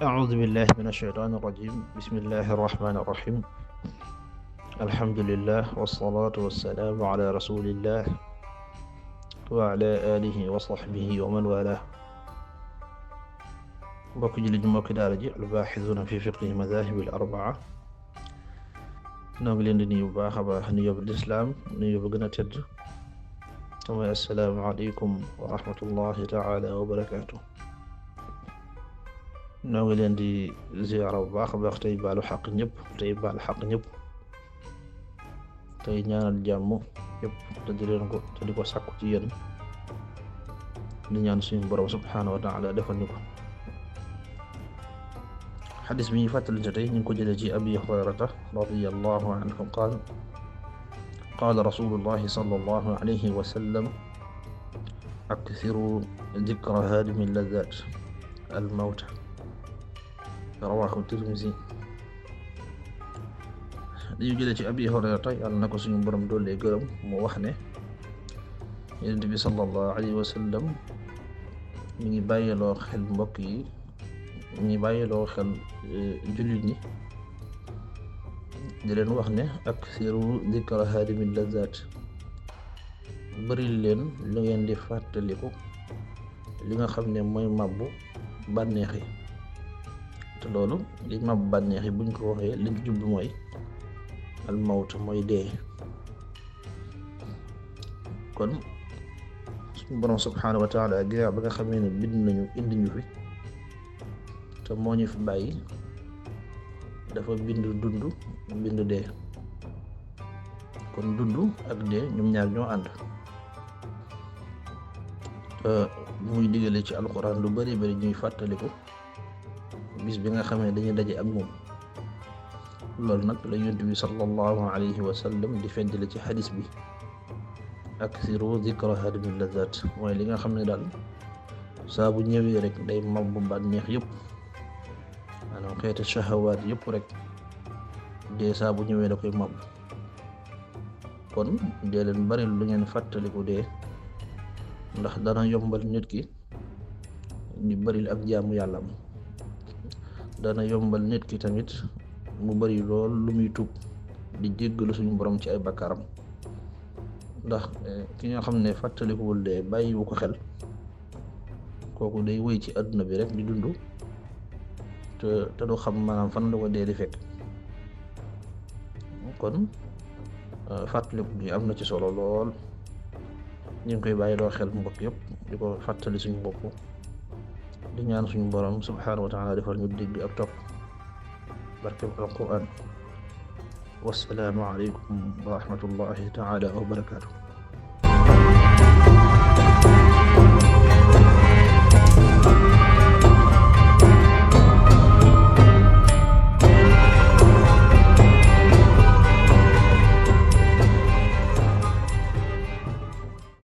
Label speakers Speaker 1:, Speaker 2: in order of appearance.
Speaker 1: أعوذ بالله من الشيطان الرجيم بسم الله الرحمن الرحيم الحمد لله والصلاة والسلام على رسول الله وعلى آله وصحبه ومن والاه mbokk jullit ñi mbokk daara ji albaaxisuuna fi fiqhi madaahibi al-arbaa noo ngi leen di nuyu bu baax a baax nuyoo bu lislaam nuyoo bu gën a tedd mooy assalaamu aleykum wa rahmatullahi taala wa barakaatu noo ngi leen di ziyaara bu baax a baax tey baalu xaq ñëpp tey baal xaq ñëpp tey ñaanal jàmm yëpp te di leen ko te di ko sàkku ci yéen di ñaan suñu borom subhaanahu wa taala defal ñu ko. xadis bi ñu fàttali tey ñu ngi ko jëlee ci abi hurayrata radiyallahu anhu qaal qaala rasulullahi sallallahu alayhi wa sallam akthiru dikra haadimi llazzaat al-mawt rawaahu Tirmisi. dañu jëlee ci abi hurayrata yàlla na ko suñu borom doole gërëm mu wax ne yonent bi sallallahu alayhi wa sallam mi ngi bàyyiloo xel mbokk yi mi ngi bàyyiloo xel jullit ñi di leen wax ne aksiru dikra haadimi lazzaat bëri leen lu ngeen di fàttaliku li nga xam ne mooy mabbu bànneex yi te loolu li mabbu bànneex yi buñ ko waxee liñ jublu mooy almawt mooy dee. kon suñu borom subhaanahu wa taala ginnaaw ba nga xamee ne bind nañu indi ñu fi te moo ñu fi bàyyi dafa bind dund bind dee kon dund ak dee ñoom ñaar ñoo ànd muy digale ci alquran lu bari bari ñuy fàttaliku bis bi nga xamee dañuy daje ak moom. loolu nag la yonent bi sallallahu alayhi wa sallam di feddale ci xadis bi aksiru dikra haadimi lazzaat mooy li nga xam ne daal saa bu ñëwee rek day mabbu bànneex yëpp maanaam xeeti shahawaat yëpp rek dee saa bu ñëwee da koy mabbu. kon dee leen bari lu ngeen fàttaliku dee ndax dana yombal nit ki di bari ak jaamu yàlla am dana yombal nit ki tamit mu bari lool lu muy tuub di jéggalu suñu borom ci ay bakkaaram ndax ki nga xam ne fàttalikuwul dee bàyyiwu ko xel kooku day wéy ci àdduna bi rek di dund te du xam maanaam fan la ko dee di fekk. kon fàttaliku gi am na ci solo lool ñu ngi koy bàyyi loo xel mbokk yëpp di ko fàttali suñu bopp di ñaan suñu borom subhaanahu wa taala defal ñu dégg ak topp barkeb alquran. wassalaamu aleykum wa rahmatullahi taala wa barakaatu.